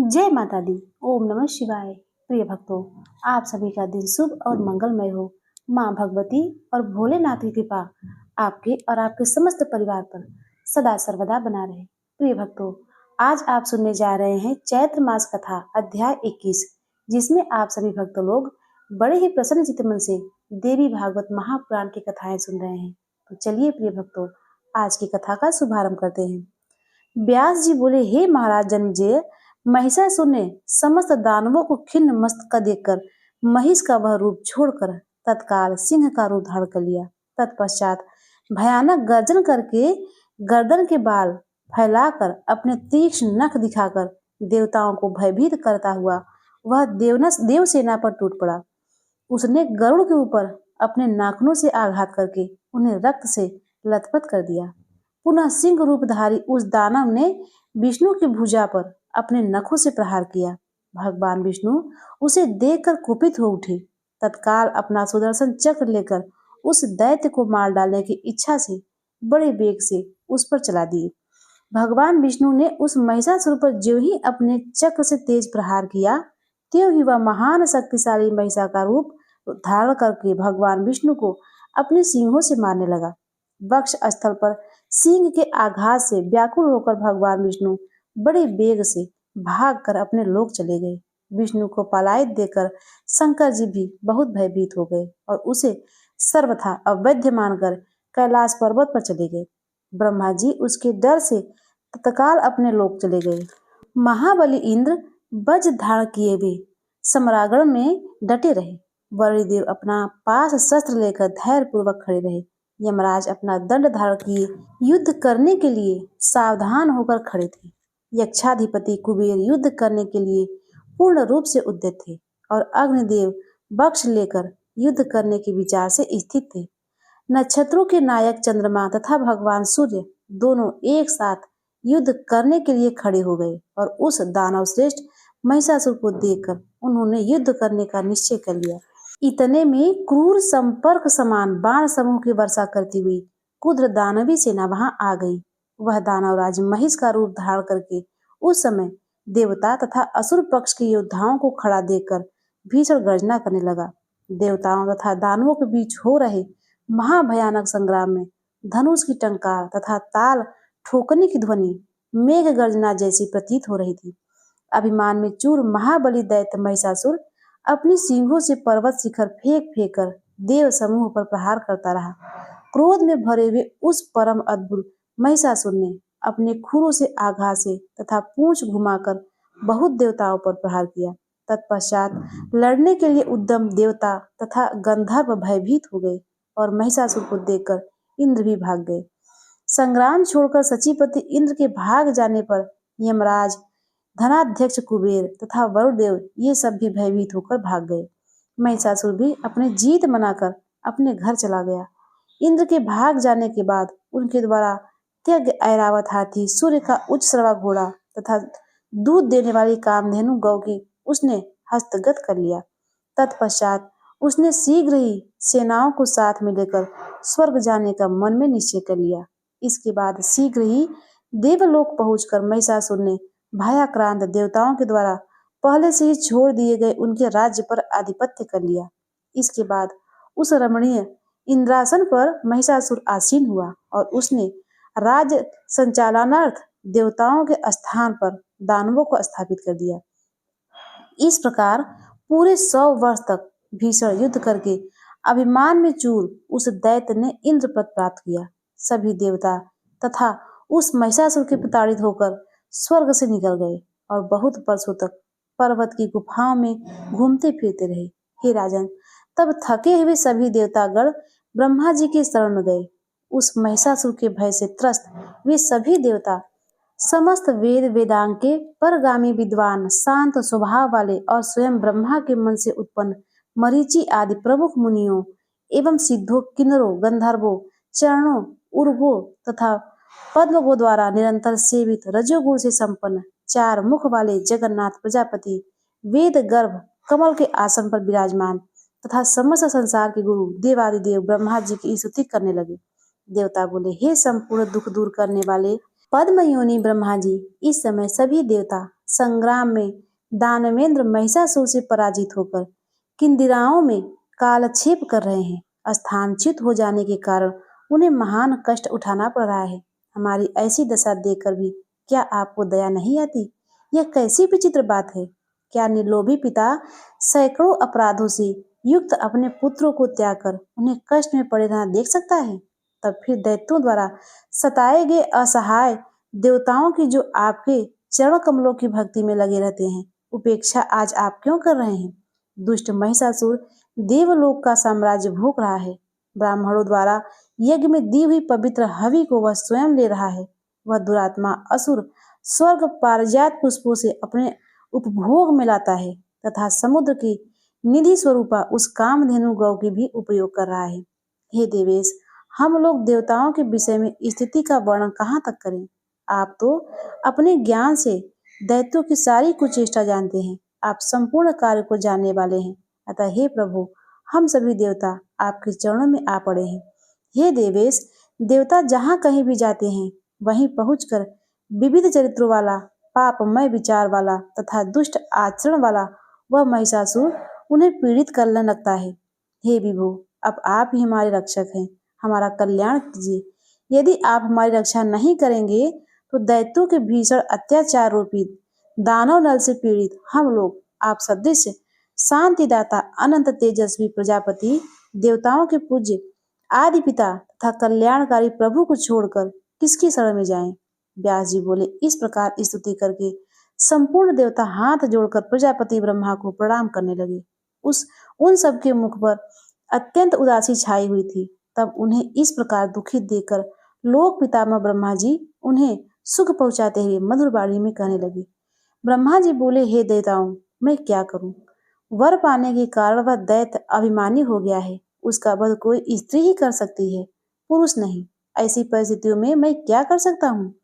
जय माता दी। ओम नमः शिवाय। प्रिय भक्तों, आप सभी का दिन शुभ और मंगलमय हो। माँ भगवती और भोलेनाथ की कृपा आपके और आपके समस्त परिवार पर सदा सर्वदा बना रहे। प्रिय भक्तों, आज आप सुनने जा रहे हैं चैत्र मास कथा अध्याय 21, जिसमें आप सभी भक्त लोग बड़े ही प्रसन्न चित्त मन से देवी भागवत महापुराण की कथाएं सुन रहे हैं। तो चलिए प्रिय भक्तों, आज की कथा का शुभारंभ करते हैं। व्यास जी बोले, हे महाराज जन्मेजय, महिषासुर ने समस्त दानवों को खिन्न मस्तक देखकर महिष का वह रूप छोड़कर तत्काल सिंह का रूप धारण कर लिया। तत्पश्चात भयानक गर्जन करके गर्दन के बाल फैलाकर अपने तीक्ष्ण नख दिखाकर देवताओं को भयभीत करता हुआ वह देवसेना पर टूट पड़ा। उसने गरुड़ के ऊपर अपने नाखूनों से आघात करके उन्हें रक्त से लथपथ कर दिया। पुनः सिंह रूपधारी उस दानव ने विष्णु की भुजा पर अपने नखों से प्रहार किया। भगवान विष्णु उसे देखकर कुपित हो उठे। तत्काल अपना सुदर्शन चक्र लेकर उस दैत्य को मार डालने की इच्छा से बड़े वेग से उस पर चला दिए। भगवान विष्णु ने उस महिषासुर पर ज्यों ही अपने चक्र से तेज प्रहार किया, त्यों ही वह महान शक्तिशाली महिषा का रूप धारण करके भगवान विष्णु को अपने सिंहों से मारने लगा। वक्ष स्थल पर सिंह के आघात से व्याकुल होकर भगवान विष्णु बड़े वेग से भागकर अपने लोक चले गए। विष्णु को पलायित देखकर शंकर जी भी बहुत भयभीत हो गए और उसे सर्वथा अवैध मानकर कैलाश पर्वत पर चले गए। ब्रह्मा जी उसके डर से तत्काल अपने लोक चले गए। महाबली इंद्र वज्र धारण किए हुए सम्रागण में डटे रहे। वरुणदेव अपना पास शस्त्र लेकर धैर्य पूर्वक खड़े रहे। यमराज अपना दंड धारण किए युद्ध करने के लिए सावधान होकर खड़े थे। यक्षाधिपति कुबेर युद्ध करने के लिए पूर्ण रूप से उद्यत थे और अग्निदेव बक्ष लेकर युद्ध करने के विचार से स्थित थे। नक्षत्रों के नायक चंद्रमा तथा भगवान सूर्य दोनों एक साथ युद्ध करने के लिए खड़े हो गए और उस दानव श्रेष्ठ महिषासुर को देखकर उन्होंने युद्ध करने का निश्चय कर लिया। इतने में क्रूर संपर्क समान बाण समूह की वर्षा करती हुई कुद्र दानवी सेना वहां आ गई। वह दानवराज महिष का रूप धारण करके उस समय देवता तथा असुर पक्ष के योद्धाओं को खड़ा देखकर भीषण गर्जना करने लगा। देवताओं तथा दानवों के बीच हो रहे महाभयानक संग्राम में धनुष की टंकार तथा ताल ठोकने की ध्वनि मेघ गर्जना जैसी प्रतीत हो रही थी। अभिमान में चूर महाबली दैत्य महिषासुर अपनी सींगों से पर्वत शिखर फेंक फेंक कर देव समूह पर प्रहार करता रहा। क्रोध में भरे हुए उस परम अद्भुत महिषासुर ने अपने खुरों से आघात से तथा पूंछ घुमाकर बहुत देवताओं पर प्रहार किया। तत्पश्चात लड़ने के लिए उद्यम देवता तथा गंधर्व भयभीत हो गए और महिषासुर को देखकर इंद्र भी भाग गए। संग्राम छोड़कर सचिपति इंद्र के भाग जाने पर यमराज, धनाध्यक्ष कुबेर तथा वरुणदेव ये सब भी भयभीत होकर भाग गए। महिषासुर भी अपने जीत मनाकर अपने घर चला गया। इंद्र के भाग जाने के बाद उनके द्वारा त्यज्ञ ऐरावत हाथी, सूर्य का उच्च श्रवा घोड़ा तथा दूध देने वाली कामधेनु गौ की उसने हस्तगत कर लिया। तत्पश्चात उसने शीघ्र ही सेनाओं को साथ में लेकर स्वर्ग जाने का मन में निश्चय कर लिया। इसके बाद शीघ्र ही देवलोक पहुंचकर महिषासुर ने भयाक्रांत देवताओं के द्वारा पहले से ही छोड़ दिए गए उनके राज्य पर आधिपत्य कर लिया। इसके बाद उस रमणीय इंद्रासन पर महिषासुर आसीन हुआ और उसने राज्य संचालनार्थ देवताओं के स्थान पर दानवों को स्थापित कर दिया। इस प्रकार पूरे 100 वर्ष तक भीषण युद्ध करके अभिमान में चूर उस दैत्य ने इंद्र पद प्राप्त किया। सभी देवता तथा उस महिषासुर के प्रताड़ित होकर स्वर्ग से निकल गए और बहुत वर्षों तक पर्वत की गुफाओं में घूमते फिरते रहे। हे राजन, तब थके हुए सभी देवतागण ब्रह्मा जी के शरण गए। उस महिषासुर के भय से त्रस्त वे सभी देवता समस्त वेद वेदांग के परगामी विद्वान, शांत स्वभाव वाले और स्वयं ब्रह्मा के मन से उत्पन्न मरीचि आदि प्रमुख मुनियों एवं सिद्धों, किन्नरों, गंधर्वों, चरणों, उर्वों तथा पद्मों द्वारा निरंतर सेवित रजोगुण से संपन्न 4 मुख वाले जगन्नाथ प्रजापति वेद गर्भ कमल के आसन पर विराजमान तथा समस्त संसार के गुरु देवादिदेव ब्रह्मा जी की स्तुति करने लगे। देवता बोले, हे संपूर्ण दुख दूर करने वाले पद्म योनि ब्रह्मा जी, इस समय सभी देवता संग्राम में दानवेंद्र महिषासुर से पराजित होकर किंदिराओं में कालक्षेप कर रहे हैं। स्थानच्युत हो जाने के कारण उन्हें महान कष्ट उठाना पड़ रहा है। हमारी ऐसी दशा देखकर भी क्या आपको दया नहीं आती? यह कैसी विचित्र बात है। क्या निर्लोभी पिता सैकड़ों अपराधों से युक्त अपने पुत्रों को त्याग कर उन्हें कष्ट में पड़े रहना देख सकता है? तब फिर दैत्यों द्वारा सताए गए असहाय देवताओं की जो आपके चरण कमलों की भक्ति में लगे रहते हैं, उपेक्षा आज आप क्यों कर रहे हैं? दुष्ट महिषासुर देवलोक का साम्राज्य भोग रहा है। ब्राह्मणों द्वारा यज्ञ में दी हुई पवित्र हवि को वह स्वयं ले रहा है। वह दुरात्मा असुर स्वर्ग पारिजात पुष्पों से अपने उपभोग में लाता है तथा समुद्र की निधि स्वरूपा उस कामधेनु गौ की भी उपयोग कर रहा है। हे देवेश, हम लोग देवताओं के विषय में स्थिति का वर्णन कहाँ तक करें? आप तो अपने ज्ञान से दैत्यों की सारी कुचेष्टा जानते हैं। आप संपूर्ण कार्य को जानने वाले हैं। अतः हे प्रभु, हम सभी देवता आपके चरणों में आ पड़े हैं। हे देवेश, देवता जहाँ कहीं भी जाते हैं वहीं पहुंचकर विविध चरित्रों वाला, पापमय विचार वाला तथा दुष्ट आचरण वाला वह महिषासुर उन्हें पीड़ित करने लगता है। हे विभु, अब आप ही हमारे रक्षक हैं। हमारा कल्याण कीजिए। यदि आप हमारी रक्षा नहीं करेंगे तो दैत्यों के भीषण अत्याचार रूपी दानव नल से पीड़ित हम लोग आप सदृश शांतिदाता अनंत तेजस्वी प्रजापति, देवताओं के पूज्य आदि पिता तथा कल्याणकारी प्रभु को छोड़कर किसकी शरण में जाएं? व्यास जी बोले, इस प्रकार स्तुति करके संपूर्ण देवता हाथ जोड़कर प्रजापति ब्रह्मा को प्रणाम करने लगे। उन सबके मुख पर अत्यंत उदासी छाई हुई थी। तब उन्हें इस प्रकार दुखित देखकर लोक पितामह ब्रह्मा जी उन्हें सुख पहुंचाते हुए मधुर वाणी में कहने लगे। ब्रह्मा जी बोले, हे देवताओं, मैं क्या करूं? वर पाने के कारण वह दैत्य अभिमानी हो गया है। उसका वध कोई स्त्री ही कर सकती है, पुरुष नहीं। ऐसी परिस्थितियों में मैं क्या कर सकता हूँ?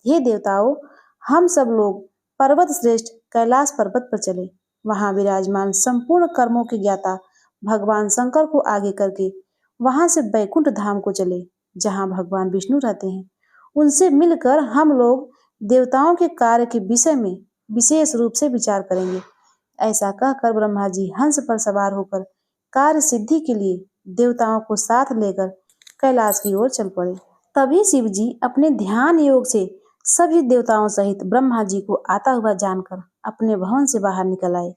हे देवताओं, हम सब लोग पर्वत श्रेष्ठ कैलाश पर्वत पर चले। वहां विराजमान संपूर्ण कर्मों के ज्ञाता भगवान शंकर को आगे करके वहां से बैकुंठ धाम को चले, जहां भगवान विष्णु रहते हैं। उनसे मिलकर हम लोग देवताओं के कार्य के विषय में विशेष रूप से विचार करेंगे। ऐसा कहकर ब्रह्मा जी हंस पर सवार होकर कार्य सिद्धि के लिए देवताओं को साथ लेकर कैलाश की ओर चल पड़े। तभी शिव जी अपने ध्यान योग से सभी देवताओं सहित ब्रह्मा जी को आता हुआ जानकर अपने भवन से बाहर निकल आए।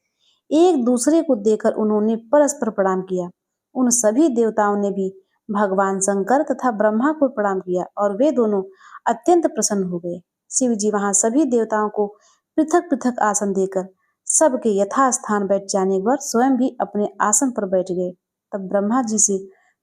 एक दूसरे को देखकर उन्होंने परस्पर प्रणाम किया। उन सभी देवताओं ने भी भगवान शंकर तथा ब्रह्मा को प्रणाम किया और वे दोनों अत्यंत प्रसन्न हो गए। शिव जी वहां सभी देवताओं को पृथक पृथक आसन देकर सबके यथास्थान बैठ जाने पर स्वयं भी अपने आसन पर बैठ गए। तब ब्रह्मा जी से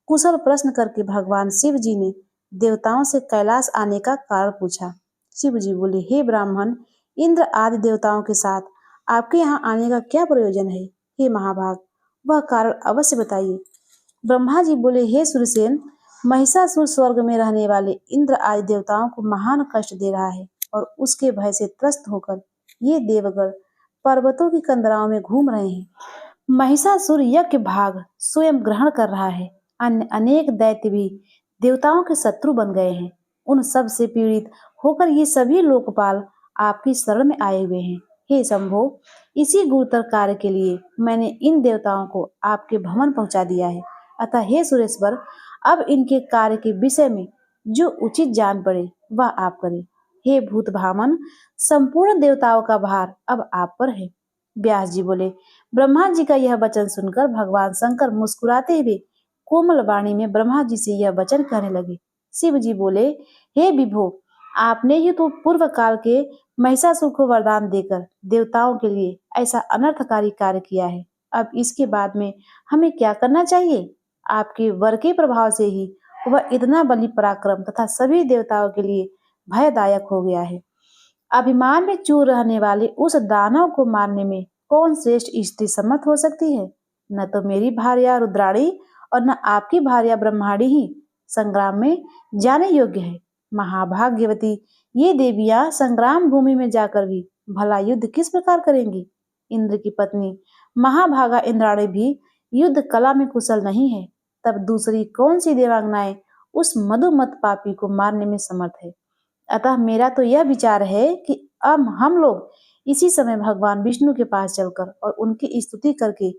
कुशल प्रश्न करके भगवान शिव जी ने देवताओं से कैलाश आने का कारण पूछा। शिव जी बोले, हे ब्राह्मण, इंद्र आदि देवताओं के साथ आपके यहाँ आने का क्या प्रयोजन है? हे महाभाग, वह कारण अवश्य बताइए। ब्रह्मा जी बोले, हे सुरसेन, महिषासुर स्वर्ग में रहने वाले इंद्र आदि देवताओं को महान कष्ट दे रहा है और उसके भय से त्रस्त होकर ये देवगण पर्वतों की कंदराओं में घूम रहे हैं। महिषासुर यज्ञ भाग स्वयं ग्रहण कर रहा है। अन्य अनेक दैत्य भी देवताओं के शत्रु बन गए हैं। उन सब से पीड़ित होकर ये सभी लोकपाल आपकी शरण में आए हुए हैं। हे शंभो, इसी गुरुतर कार्य के लिए मैंने इन देवताओं को आपके भवन पहुंचा दिया है। अतः हे सुरेश्वर, अब इनके कार्य के विषय में जो उचित जान पड़े वह आप करें। हे भूत भामन, संपूर्ण देवताओं का भार अब आप पर है। व्यास जी बोले, ब्रह्मा जी का यह वचन सुनकर भगवान शंकर मुस्कुराते हुए कोमल वाणी में ब्रह्मा जी से यह वचन कहने लगे। शिव जी बोले, हे विभो, आपने ही तो पूर्व काल के महिषासुर को वरदान देकर देवताओं के लिए ऐसा अनर्थकारी कार्य किया है। अब इसके बाद में हमें क्या करना चाहिए? आपके वर के प्रभाव से ही वह इतना बलि पराक्रम तथा सभी देवताओं के लिए भयदायक हो गया है। अभिमान में चूर रहने वाले उस दानव को मारने में कौन श्रेष्ठ स्त्री समर्थ हो सकती है? न तो मेरी भार्या रुद्राणी और न आपकी भार्या ब्रह्माणी ही संग्राम में जाने योग्य है। महाभाग्यवती ये देवियां संग्राम भूमि में जाकर भी भला युद्ध किस प्रकार करेंगी? इंद्र की पत्नी महाभागा इंद्राणी भी युद्ध कला में कुशल नहीं है। तब दूसरी कौन सी देवांगनाएं उस मधुमत पापी को मारने में समर्थ है? अतः मेरा तो यह विचार है कि अब हम लोग इसी समय भगवान विष्णु के पास चलकर और उनकी स्तुति करके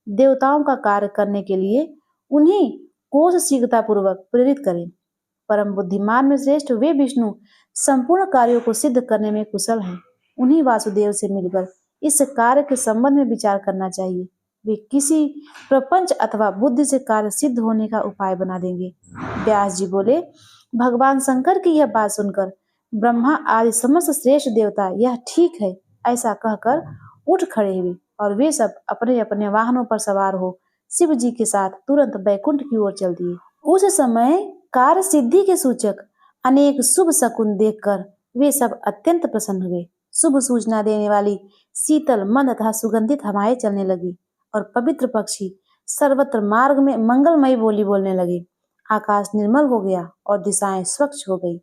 देवताओं का कार्य करने के लिए उन्हें कोष शीघ्रतापूर्वक प्रेरित करें। परम बुद्धिमान में श्रेष्ठ वे विष्णु संपूर्ण कार्यों को सिद्ध करने में कुशल हैं। उन्हीं वासुदेव से मिलकर इस कार्य के संबंध में विचार करना चाहिए। वे किसी प्रपंच अथवा बुद्धि से कार्य सिद्ध होने का उपाय बना देंगे। व्यास जी बोले, भगवान शंकर की यह बात सुनकर ब्रह्मा आदि समस्त श्रेष्ठ देवता यह ठीक है ऐसा कहकर उठ खड़े हुए और वे सब अपने अपने वाहनों पर सवार हो शिव जी के साथ तुरंत बैकुंठ की ओर चल दिए। उस समय कार्य सिद्धि के सूचक अनेक शुभ शकुन देखकर वे सब अत्यंत प्रसन्न हुए। शुभ सूचना देने वाली शीतल मंद तथा सुगंधित हवाएं चलने लगी और पवित्र पक्षी सर्वत्र मार्ग में मंगलमयी बोली बोलने लगे। आकाश निर्मल हो गया और दिशाएं स्वच्छ हो गई।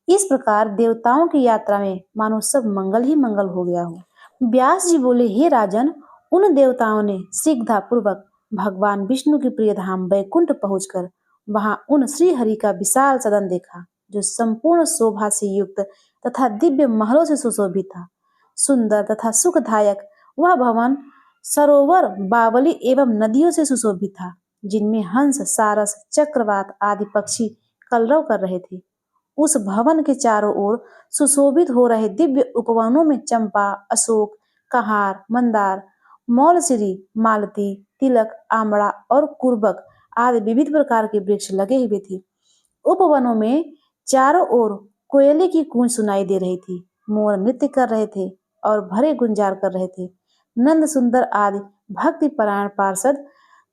इस प्रकार देवताओं की यात्रा में मानो सब मंगल ही मंगल हो गया हो। व्यास जी बोले, हे राजन, उन देवताओं ने शीघ्रता पूर्वक भगवान विष्णु की प्रिय धाम बैकुंठ पहुंचकर वहां उन श्री हरि का विशाल सदन देखा, जो संपूर्ण शोभा से युक्त तथा दिव्य महलों से सुशोभित था। सुंदर तथा सुखदायक वह भवन सरोवर, बावली एवं नदियों से सुशोभित था, जिनमें हंस, सारस, चक्रवात आदि पक्षी कलरव कर रहे थे। उस भवन के चारों ओर सुशोभित हो रहे दिव्य उपवनों में चंपा, अशोक, कहार, मंदार, मौलसिरी, मालती, तिलक, आमड़ा और कुर्बक आदि विविध प्रकार के वृक्ष लगे हुए थे। उपवनों में चारों ओर कोयले की गूंज सुनाई दे रही थी। मोर नृत्य कर रहे थे और भरे गुंजार कर रहे थे। नंद सुंदर आदि भक्ति परायण पार्षद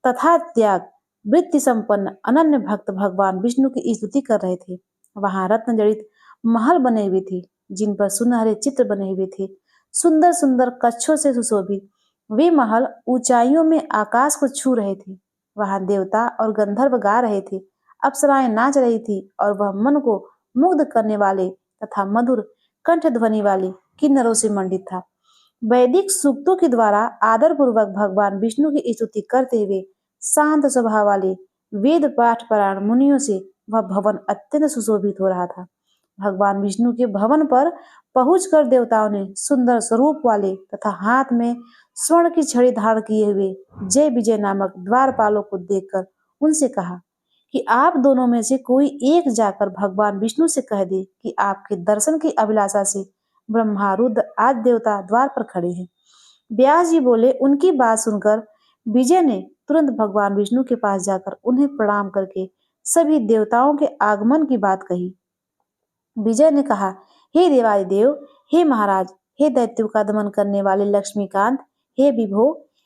तथा त्याग वृत्ति संपन्न अनन्य भक्त भगवान विष्णु की स्तुति कर रहे थे। वहां रत्न जड़ित महल बने हुए थे, जिन पर सुनहरे चित्र बने हुए थे। सुंदर सुंदर कच्छों से सुशोभित वे महल ऊंचाइयों में आकाश को छू रहे थे। वहां देवता और गंधर्व गा रहे थे, अप्सराएं नाच रही थी और वह मन को मुग्ध करने वाले तथा मधुर कंठ ध्वनि वाले किन्नरों से मंडित था। वैदिक सूक्तों के द्वारा आदर पूर्वक भगवान विष्णु की स्तुति करते हुए शांत स्वभाव वाले वेद पाठ परायण मुनियों से वह भवन अत्यंत सुशोभित हो रहा था। भगवान विष्णु के भवन पर पहुंचकर देवताओं ने सुंदर स्वरूप वाले तथा हाथ में स्वर्ण की छड़ी धारण किए हुए जय विजय नामक द्वारपालों को देखकर उनसे कहा कि आप दोनों में से कोई एक जाकर भगवान विष्णु से कह दे कि आपके दर्शन की अभिलाषा से ब्रह्मा, रुद्र आदि देवता द्वार पर खड़े हैं। व्यास जी बोले, उनकी बात सुनकर विजय ने तुरंत भगवान विष्णु के पास जाकर उन्हें प्रणाम करके सभी देवताओं के आगमन की बात कही। विजय ने कहा, हे देवादिदेव, हे महाराज, हे दैत्यों का दमन करने वाले लक्ष्मीकांत, हे विभो,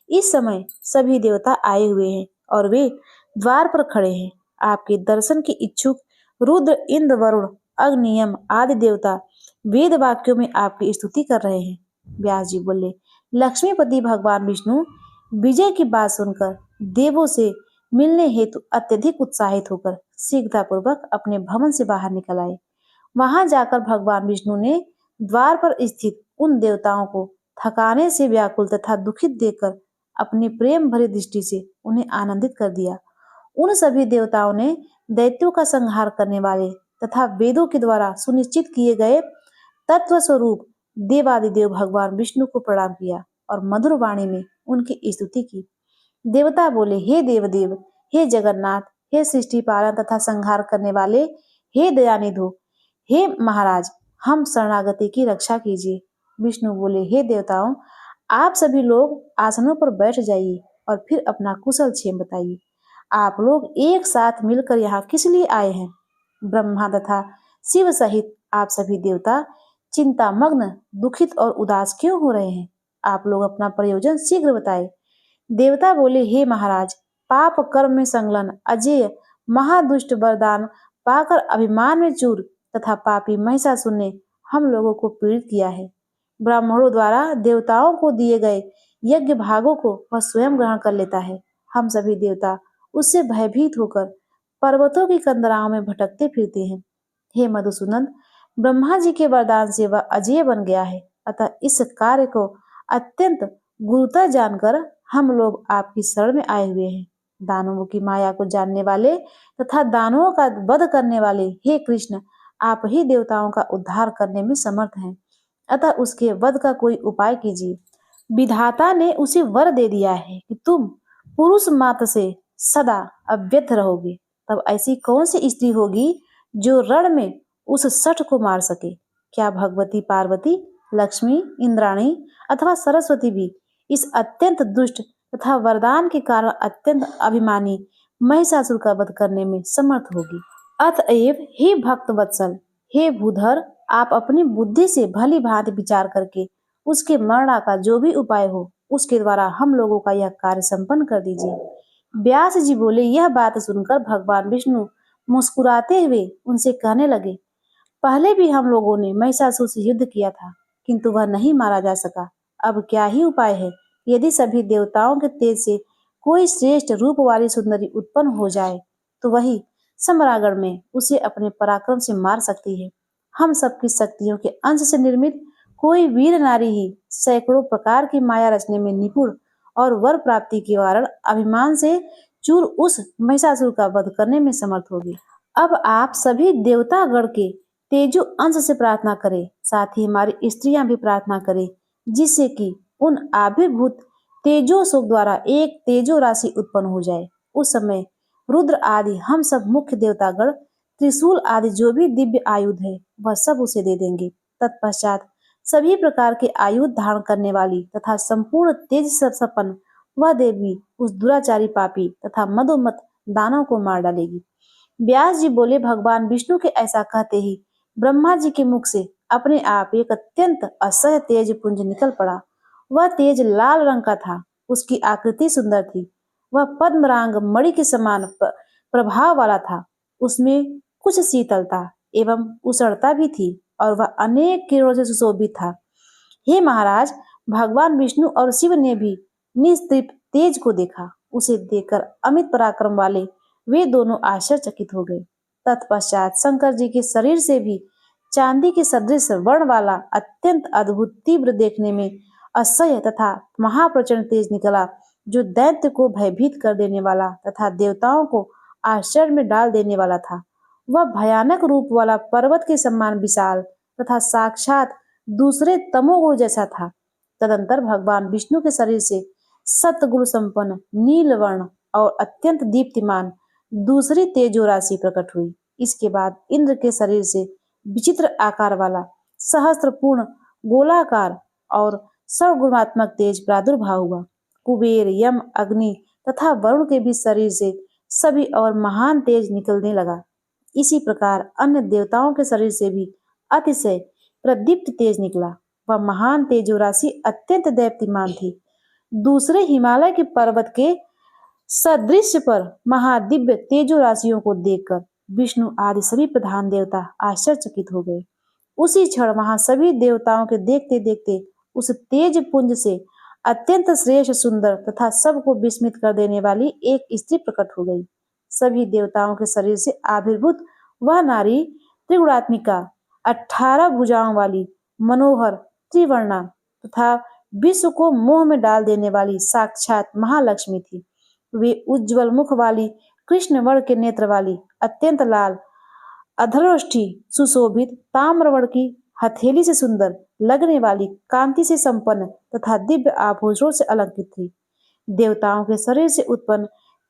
इस समय सभी देवता आए हुए हैं और वे द्वार पर खड़े हैं। आपके दर्शन के इच्छुक रुद्र, इंद्र, वरुण, अग्नि, यम आदि देवता वेद वाक्यों में आपकी स्तुति कर रहे हैं। व्यास जी बोले, लक्ष्मीपति भगवान विष्णु विजय की बात सुनकर देवों से मिलने हेतु अत्यधिक उत्साहित होकर शीघ्रता पूर्वक अपने भवन से बाहर निकल आए। वहां जाकर भगवान विष्णु ने द्वार पर स्थित उन देवताओं को थकाने से व्याकुल तथा दुखित देखकर अपनी प्रेम भरी दृष्टि से उन्हें आनंदित कर दिया। उन सभी देवताओं ने दैत्यों का संहार करने वाले तथा वेदों के द्वारा सुनिश्चित किए गए तत्व स्वरूप देवादिदेव भगवान विष्णु को प्रणाम किया और मधुर वाणी में उनकी स्तुति की। देवता बोले, हे देवदेव, हे जगन्नाथ, हे सृष्टि पालन तथा संहार करने वाले, हे दयानिधो, हे महाराज, हम शरणागति की रक्षा कीजिए। विष्णु बोले, हे देवताओं, आप सभी लोग आसनों पर बैठ जाइए और फिर अपना कुशल क्षेम बताइए। आप लोग एक साथ मिलकर यहाँ किस लिए आए हैं? ब्रह्मा तथा शिव सहित आप सभी देवता चिंतामग्न, दुखित और उदास क्यों हो रहे हैं? आप लोग अपना प्रयोजन शीघ्र बताएं। देवता बोले, हे महाराज, पाप कर्म में संलग्न अजय महादुष्ट वरदान पाकर अभिमान में चूर तथा पापी महिषासुर ने हम लोगों को पीड़ित किया है। ब्राह्मणों द्वारा देवताओं को दिए गए यज्ञ भागों को वह स्वयं ग्रहण कर लेता है। हम सभी देवता उससे भयभीत होकर पर्वतों की कंदराओं में भटकते फिरते हैं। हे मधुसूदन, ब्रह्मा जी के वरदान से वह अजय बन गया है, अतः इस कार्य को अत्यंत गुरुतर जानकर हम लोग आपकी शरण में आए हुए हैं। दानवों की माया को जानने वाले तथा दानवों का वध करने वाले हे कृष्ण, आप ही देवताओं का उद्धार करने में समर्थ हैं। अतः उसके वध का कोई उपाय कीजिए। विधाता ने उसे वर दे दिया है कि तुम पुरुष मात्र से सदा अव्यथ रहोगे। तब ऐसी कौन सी स्त्री होगी जो रण में उस सठ को मार सके? क्या भगवती पार्वती, लक्ष्मी, इंद्राणी अथवा सरस्वती भी इस अत्यंत दुष्ट तथा वरदान के कारण अत्यंत अभिमानी महिषासुर का वध करने में समर्थ होगी? अतएव हे भक्त वत्सल, हे भूधर, आप अपनी बुद्धि से भली भांति विचार करके उसके मरणा का जो भी उपाय हो उसके द्वारा हम लोगों का यह कार्य संपन्न कर दीजिए। व्यास जी बोले। यह बात सुनकर भगवान विष्णु मुस्कुराते हुए उनसे कहने लगे, पहले भी हम लोगों ने महिषासुर से युद्ध किया था, किंतु वह नहीं मारा जा सका। अब क्या ही उपाय है? यदि सभी देवताओं के तेज से कोई श्रेष्ठ रूप वाली सुंदरी उत्पन्न हो जाए तो वही सम्रागण में उसे अपने पराक्रम से मार सकती है। हम सबकी शक्तियों के अंश से निर्मित कोई वीर नारी ही सैकड़ों प्रकार की माया रचने में निपुण और वर प्राप्ति के कारण अभिमान से चूर उस महिषासुर का वध करने में समर्थ होगी। अब आप सभी देवतागण के तेजो अंश से प्रार्थना करें, साथ ही हमारी स्त्रियां भी प्रार्थना करें, जिससे कि उन आविर्भूत तेजो शोक द्वारा एक तेजो राशि उत्पन्न हो जाए। उस समय रुद्र आदि हम सब मुख्य देवतागण त्रिशूल आदि जो भी दिव्य आयुध है वह सब उसे दे देंगे। तत्पश्चात सभी प्रकार के आयुध धारण करने वाली तथा संपूर्ण तेज से संपन्न वह देवी उस दुराचारी पापी तथा मदोमत दानव को मार डालेगी। व्यास जी बोले। भगवान विष्णु के ऐसा कहते ही ब्रह्मा जी के मुख से अपने आप एक अत्यंत असह्य तेज पुंज निकल पड़ा। वह तेज लाल रंग का था, उसकी आकृति सुंदर थी, वह पद्मरांग मणि के समान प्रभाव वाला था। उसमें कुछ शीतलता एवं उष्णता भी थी और वह अनेक किरणों से सुशोभित था। हे महाराज, भगवान विष्णु और शिव ने भी निस्त्रिप तेज को देखा। उसे देखकर अमित पराक्रम वाले वे दोनों आश्चर्यचकित हो गए। तत्पश्चात शंकर जी के शरीर से भी चांदी के सदृश वर्ण वाला अत्यंत अद्भुत तीव्र देखने में असह्य तथा महाप्रचंड तेज निकला, जो दैत्य को भयभीत कर देने वाला तथा देवताओं को आश्चर्य में डाल देने वाला था। वह भयानक रूप वाला पर्वत के समान विशाल तथा साक्षात दूसरे तमोगुण जैसा था। तदंतर भगवान विष्णु के शरीर से सतगुण संपन्न नील वर्ण और अत्यंत दीप्तिमान दूसरी तेजो राशि प्रकट हुई। इसके बाद इंद्र के शरीर से विचित्र आकार वाला सहस्त्रपूर्ण गोलाकार और सर्वगुणात्मक तेज प्रादुर्भाव हुआ। कुबेर, यम, अग्नि तथा वरुण के भी शरीर से सभी और महान तेज निकलने लगा। इसी प्रकार अन्य देवताओं के शरीर से भी अतिशय प्रदीप्त तेज निकला। वह महान तेजो राशि अत्यंत दैप्तिमान थी। दूसरे हिमालय के पर्वत के सदृश पर महादिव्य तेजो राशियों को देखकर विष्णु आदि सभी प्रधान देवता आश्चर्यचकित हो गए। उसी क्षण वहां सभी देवताओं के देखते देखते उस तेज पुंज से अत्यंत श्रेष्ठ, सुंदर तथा सबको विस्मित कर देने वाली एक स्त्री प्रकट हो गई। सभी देवताओं के शरीर से आविर्भूत वह नारी त्रिगुणात्मिका, 18 भुजाओं वाली, मनोहर, त्रिवर्णा तथा विश्व को मोह में डाल देने वाली साक्षात महालक्ष्मी थी। वे उज्जवल मुख वाली, कृष्ण वर्ण के नेत्र वाली, अत्यंत लाल, अधरोष्ठी सुशोभित, ताम्रवर्ण की हथेली से सुंदर लगने वाली, कांति से संपन्न तथा दिव्य आभूषणों से अलंकृत थी। देवताओं के शरीर से उत्पन्न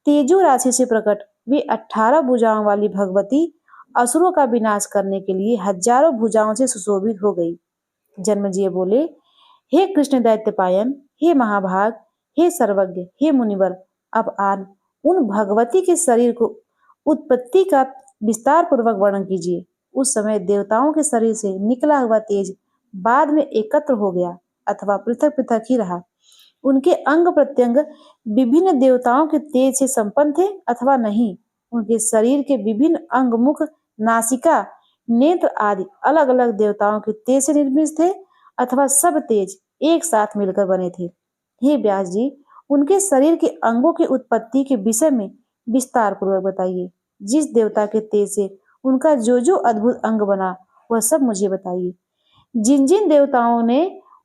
तेजो राशि से प्रकट वे 18 भुजाओं वाली भगवती असुरों का विनाश करने के लिए हजारों भुजाओं से सुशोभित हो गई। जन्मेजय बोले, हे कृष्ण दैत्यपायन, हे महाभाग, हे सर्वज्ञ, हे मुनिवर, अब आन उन भगवती के शरीर को उत्पत्ति का विस्तार पूर्वक वर्णन कीजिए। उस समय देवताओं के शरीर से निकला हुआ तेज बाद में एकत्र हो गया अथवा पृथक पृथक ही रहा। उनके अंग प्रत्यंग विभिन्न देवताओं के तेज से संपन्न थे अथवा नहीं। उनके शरीर के विभिन्न अंग, मुख, नासिका, नेत्र आदि अलग अलग देवताओं के तेज से निर्मित थे अथवा सब तेज एक साथ मिलकर बने थे। हे व्यास जी, उनके शरीर के अंगों की उत्पत्ति के विषय में विस्तार पूर्वक बताइए। जिस देवता के तेज से उनका जो जो अद्भुत अंग बना वह सब मुझे बताइए। जिन जिन देवताओं ने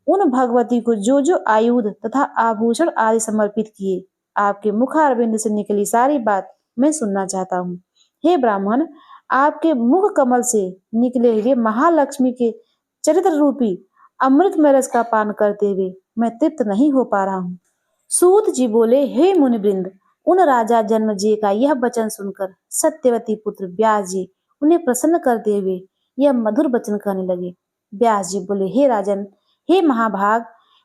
उन भगवती को जो जो आयुध तथा आभूषण आदि समर्पित किए, आपके मुखारविंद से निकली सारी बात मैं सुनना चाहता हूँ। हे ब्राह्मण, आपके मुख कमल से निकले हुए महालक्ष्मी के चरित्र रूपी अमृतमय रस का पान करते हुए मैं तृप्त नहीं हो पा रहा हूँ। सूत जी बोले, हे मुनिवृंद, उन राजा जन्मेजय का यह वचन सुनकर सत्यवती पुत्र व्यास जी उन्हें प्रसन्न करते हुए यह मधुर वचन कहने लगे। व्यास जी बोले, हे राजन, हे महाभाग,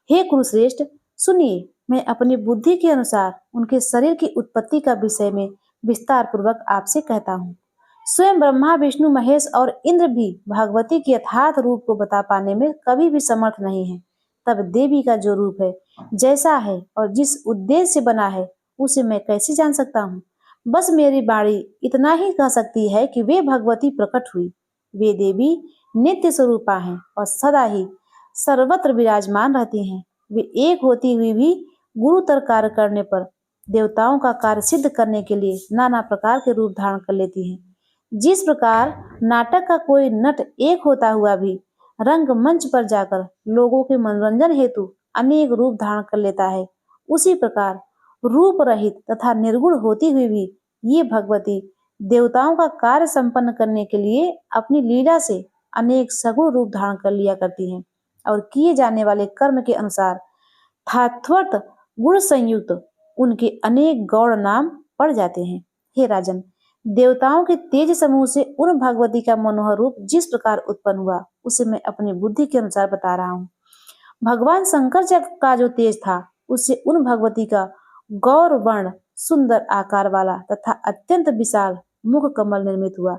हे कुरुश्रेष्ठ, सुनिए, मैं अपनी बुद्धि के अनुसार उनके शरीर की उत्पत्ति का विषय में विस्तार पूर्वक आपसे कहता हूँ। स्वयं ब्रह्मा विष्णु महेश और इंद्र भी भगवती के यथार्थ रूप को बता पाने में कभी भी समर्थ नहीं है। तब देवी का जो रूप है, जैसा है और जिस उद्देश्य से बना है, उसे मैं कैसे जान सकता हूँ। बस मेरी बाणी इतना ही कह सकती है कि वे भगवती प्रकट हुई। वे देवी नित्य स्वरूपा हैं और सदा ही सर्वत्र विराजमान रहती हैं। वे एक होती हुई भी गुरुतर कार्य करने पर देवताओं का कार्य सिद्ध करने के लिए नाना प्रकार के रूप धारण कर लेती हैं। जिस प्रकार नाटक का कोई नट एक होता हुआ भी रंगमंच पर जाकर लोगों के मनोरंजन हेतु अनेक रूप धारण कर लेता है, उसी प्रकार रूप रहित तथा निर्गुण होती हुई भी ये भगवती देवताओं का कार्य संपन्न करने के लिए अपनी लीला से अनेक सगुण रूप धारण कर लिया करती हैं और किए जाने वाले कर्म के अनुसार यथार्थ गुण संयुक्त उनके अनेक गौड़ नाम पड़ जाते हैं। हे राजन, देवताओं के तेज समूह से उन भगवती का मनोहर रूप जिस प्रकार उत्पन्न हुआ, उसे मैं अपनी बुद्धि के अनुसार बता रहा हूँ। भगवान शंकर का जो तेज था, उससे उन भगवती का गौर वर्ण सुंदर आकार वाला तथा अत्यंत विशाल मुख कमल निर्मित हुआ।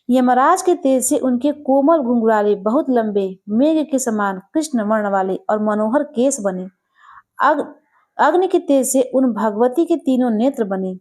यमराज के तेज से उनके कोमल घुंघराले बहुत लंबे मेघ के समान कृष्ण वर्ण वाले और मनोहर केश बने। अग, अग्नि के तेज से उन भगवती के तीनों नेत्र बने।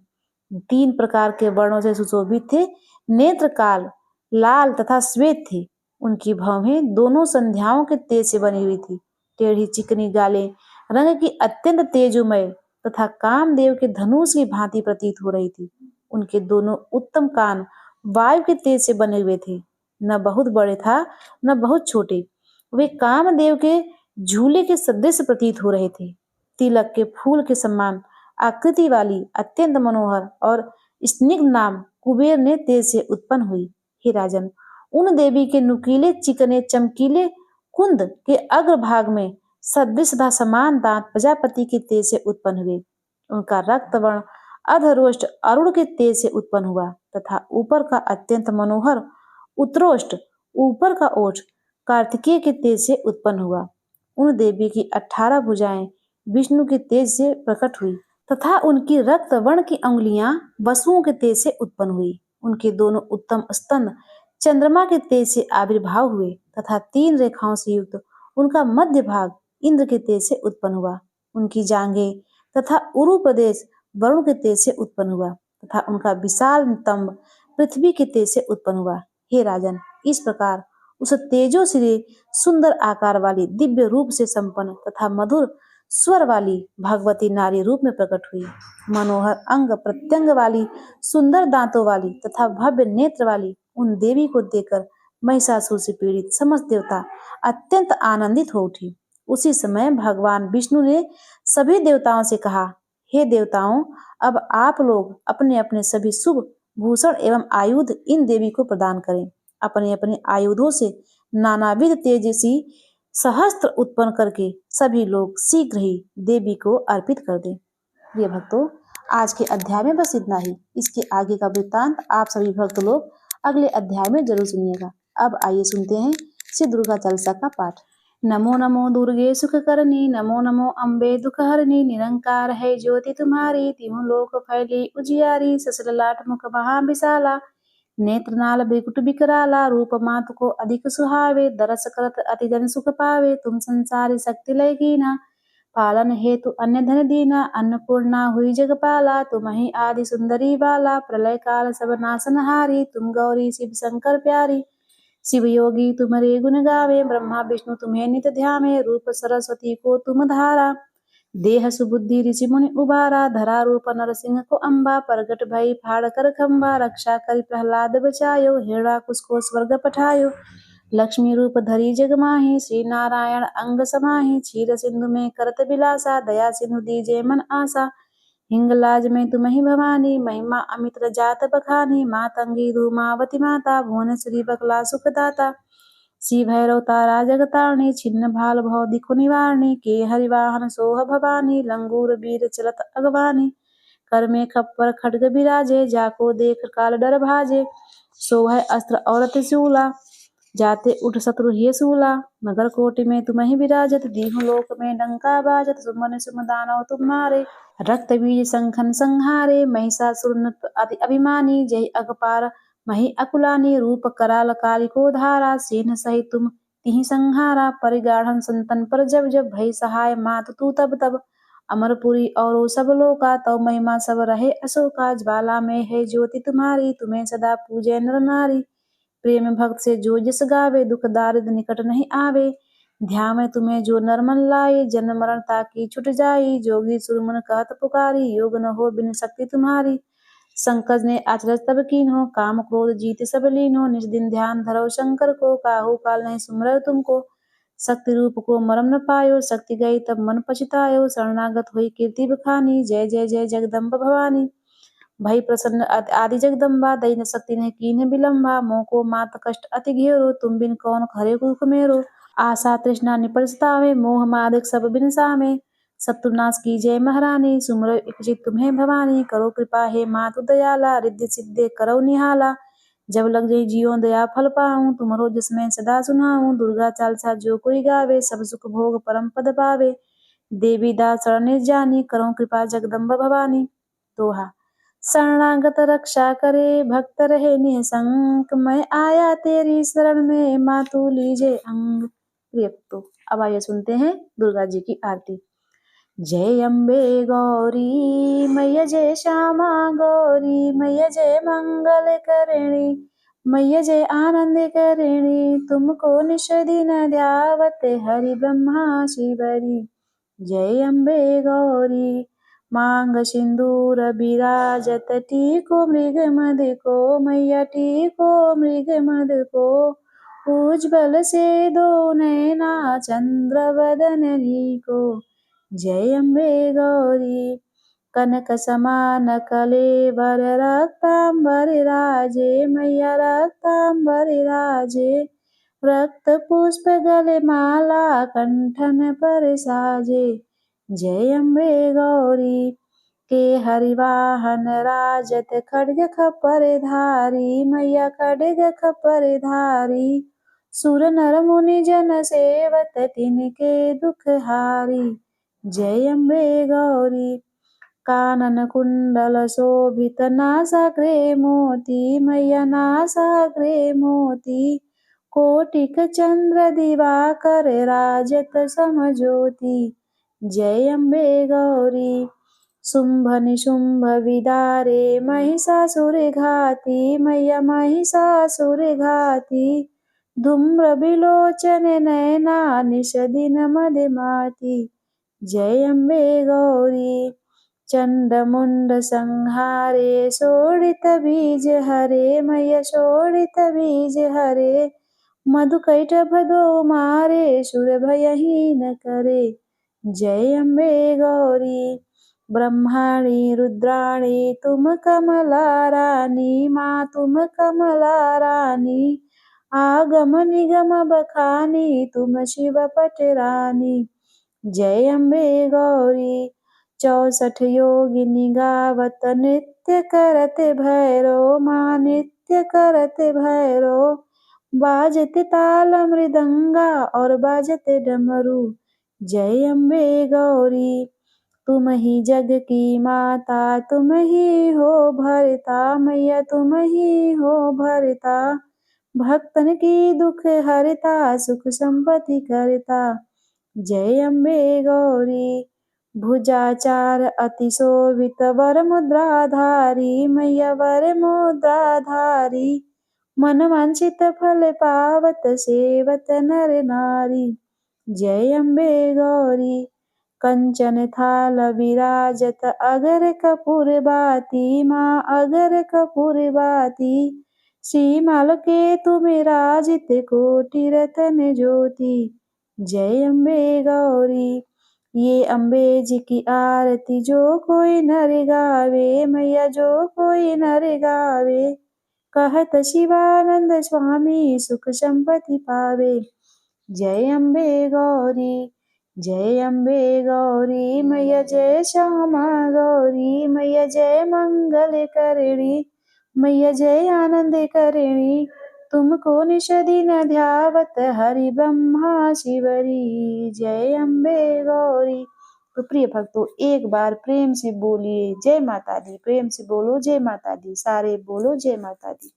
3 प्रकार के वर्णों से सुशोभित थे। नेत्र काल, लाल तथा श्वेत थे। उनकी भौहें दोनों संध्याओं के तेज से बनी हुई थी। टेढ़ी चिकनी गालें रंग की अत्यंत तेजोमय तथा कामदेव के धनुष की भांति प्रतीत हो रही थी। उनके दोनों उत्तम कान वायु के तेज से बने हुए थे। न बहुत बड़े था न बहुत छोटे। वे कामदेव के झूले के सदृश प्रतीत हो रहे थे। तिलक के फूल के समान आकृति वाली अत्यंत मनोहर और स्निग्ध नाम कुबेर ने तेज से उत्पन्न हुई। हे राजन, उन देवी के नुकीले चिकने चमकीले कुंद के अग्रभाग में सदृश तथा समान दांत प्रजापति के तेज से उत्पन्न हुए। उनका रक्त वर्ण अधरोष्ट अरुण के तेज से उत्पन्न हुआ तथा ऊपर का अत्यंत मनोहर उत्तरोष्ट ऊपर का ओठ कार्तिकेय के तेज से उत्पन्न हुआ। उन देवी की 18 भुजाएं विष्णु के तेज से प्रकट हुई तथा उनकी रक्त वर्ण की अंगुलियां वसुओं के तेज से उत्पन्न हुई। उनके दोनों उत्तम स्तन चंद्रमा के तेज से आविर्भाव हुए तथा 3 रेखाओं से युक्त उनका मध्य भाग इंद्र के तेज से उत्पन्न हुआ। उनकी जांघें तथा उरु प्रदेश वरुण के तेज से उत्पन्न हुआ तथा उनका विशाल नितंब पृथ्वी के तेज से उत्पन्न हुआ। हे राजन, इस प्रकार उस तेजोश्री सुंदर आकार वाली दिव्य रूप से संपन्न तथा मधुर स्वर वाली भगवती नारी रूप में प्रकट हुई। मनोहर अंग प्रत्यंग वाली, सुंदर दांतों वाली तथा भव्य नेत्र वाली उन देवी को देखकर महिषासुर से पीड़ित समस्त देवता अत्यंत आनंदित हो उठे। उसी समय भगवान विष्णु ने सभी देवताओं से कहा, हे देवताओं, अब आप लोग अपने अपने सभी शुभ भूषण एवं आयुध इन देवी को प्रदान करें। अपने अपने आयुधों से नानाविध तेजसी सहस्त्र उत्पन्न करके सभी लोग शीघ्र ही देवी को अर्पित कर दें। प्रिय भक्तों, आज के अध्याय में बस इतना ही। इसके आगे का वृत्तांत आप सभी भक्त लोग अगले अध्याय में जरूर सुनिएगा। अब आइए सुनते हैं श्री दुर्गा चालीसा का पाठ। नमो नमो दुर्गे सुखकरणी, नमो नमो अम्बे दुखहरणी, निरंकार है ज्योति तुम्हारी, तीनों लोक फैली उजियारी, ससर लाट मुख महा विशाला, नेत्र नाल बिकुट बिकराला, रूप मात को अधिक सुहावे, दरस करत अति जन सुख पावे, तुम संसारी शक्ति लय कीना, पालन हेतु अन्य धन दीना, अन्नपूर्णा हुई जगपाला, तुम ही आदि सुंदरी बाला, प्रलय काल सब नाशनहारी, तुम गौरी शिव शंकर प्यारी, शिव योगी तुम्हारे गुण गावे, ब्रह्मा विष्णु तुम्हें नित ध्यावे, रूप सरस्वती को तुम धारा, देह सुबुद्धि ऋषि मुनि उबारा, धरा रूप नरसिंह को अम्बा, प्रगट भई फाड़ कर खम्बा, रक्षा करि प्रहलाद बचायो, हिरणाकुश को स्वर्ग पठायो, लक्ष्मी रूप धरी जग माही, श्री नारायण अंग समाही, क्षीर सिंधु में करत बिलासा, दया सिंधु दीजे मन आसा, हिंगलाज में तुम ही भवानी, महिमा अमित जात बखानी, मातंगी धूमावती माता, भुवन श्री बकला सुखदाता, श्री भैरव तारा जगतारिणी छिन्न भाल भव दिखु निवारणी के हरिवाहन सोह भवानी लंगूर वीर चलत अगवानी कर में खप्पर खड्ग बिराजे जाको देख काल डर भाजे सोह अस्त्र और त्रिशूला जाते उठ शत्रु हिय सूला नगर कोटि में तुम ही विराजत दीहु लोक में डंका बाजत सुमन सुम दानव तुम्हारे रक्त बीज संखन संहारे महिषासुर नृप अति अभिमानी जय अगपार मही अकुलानी रूप कराल कालिको धारा सेन सहित तुम तिहि संहारा परिगाढ़न संतन पर जब जब भई सहाय मात तू तब तब अमरपुरी और सब लोका तव महिमा सब रहे अशोका ज्वाला में है ज्योति तुम्हारी तुम्हें सदा पूजे नर नारी प्रेम भक्त से जो जस गावे दुख दारिद निकट नहीं आवे ध्यान तुम्हें जो नरमन लाए जन्म मरण ताकी छुट जाई जोगी सुरमन कहत पुकारी योग न हो बिन शक्ति तुम्हारी संकज ने आचरज तब कीन हो काम क्रोध जीत सब लीन हो निज दिन ध्यान धरो शंकर को काहू काल नहीं सुमर तुमको शक्ति रूप को मरम न पायो शक्ति गई तब मन पछतायो शरणागत हुई कीर्ति बखानी जय जय जय जगदम्ब भवानी भई प्रसन्न आदि जगदम्बा दई न शक्ति नहीं कीन्ह विलम्बा मोको मात कष्ट अति घेरो तुम बिन कौन खरे कुख मेरो आशा तृष्णा निपट सतावे मोह मादिक सब बिन सामे शत्रुनाश की जय महारानी सुमर इकचित तुम्हें भवानी करो कृपा हे मातु दयाला रिद्धि सिद्धे करो निहाला जब लग जाई जियो दया फल पाऊं तुमरो जिसमें सदा सुनाऊं दुर्गा चालसा जो कोई गावे सब सुख भोग परम पद पावे देवी दास शरण जानी करो कृपा जगदम्ब भवानी दोहा शरणागत रक्षा करे भक्त रहे निःशंक मैं आया तेरी शरण में मातु लीजे अंग। प्रिय भक्तों, अब आइए सुनते हैं दुर्गा जी की आरती। जय अम्बे गौरी मैया जय श्यामा गौरी मैया जय मंगल करिणी मैया जय आनंद करिणी तुमको निश दिन ध्यावत हरि ब्रह्मा शिवरी। जय अम्बे गौरी मांग सिंदूर बिराजत टीको मृग मद को मैया टीको मृग मद को उज्ज्वल से दो नैना चंद्र वदन को। जय अम्बे गौरी कनक समान कलेवर रक्तांबर राजे मैया रक्तांबर राजे रक्त पुष्प गले माला कंठन पर साजे। जय अम्बे गौरी के हरिवाहन राजत खड्ग खपर धारी मैया खड्ग खपर धारी सुर नर मुनि जन सेवत तिनके दुख हारी। जय अम्बे गौरी कानन कुंडल शोभित नासाग्रे मोती मैया नासाग्रे मोती कोटिक चंद्र दिवाकर राजत समज्योति। जय अम्बे गौरी शुंभ निशुंभ विदारे महिषासुर घाती मैया महिषासुर घाती धूम्र विलोचन नयना निश दिन मदमाती। जय अम्बे गौरी चंड मुंड संहारे शोणित बीज हरे मैया शोणित बीज हरे मधु कैटभ दो मारे सुर भयहीन करे। जय अम्बे गौरी ब्रह्माणी रुद्राणी तुम कमला रानी माँ तुम कमला रानी आगम निगम बखानी तुम शिव पट रानी। जय अम्बे गौरी 64 योगिनी गावत नित्य करत भैरो माँ नित्य करत भैरो बाजते ताल मृदंगा और बाजते डमरू। जय अम्बे गौरी तुम ही जग की माता तुम ही हो भरता मैया तुम ही हो भरता भक्तन की दुख हरता सुख संपत्ति करता। जय अम्बे गौरी भुजाचार अति शोभित वर मुद्राधारी मैया वर मुद्राधारी मन वांछित फल पावत सेवत नर नारी। जय अम्बे गौरी कंचन थाल विराजत अगर कपूर बाती माँ अगर कपूर बाती श्रीमाल के तुम राजित कोटि रतन ज्योति। जय अम्बे गौरी ये अम्बे जी की आरती जो कोई नर गावे मैया जो कोई नर गावे कहत शिवानंद स्वामी सुख संपत्ति पावे। जय अम्बे गौरी, जय अम्बे गौरी मैया, जय श्यामा गौरी मैया, जय मंगल करिणी मैया, जय आनंद करिणी। तुमको निश दिन ध्यावत हरि ब्रह्मा शिवरी। जय अम्बे गौरी। तो प्रिय भक्तों, एक बार प्रेम से बोलिए जय माता दी, प्रेम से बोलो जय माता दी, सारे बोलो जय माता दी।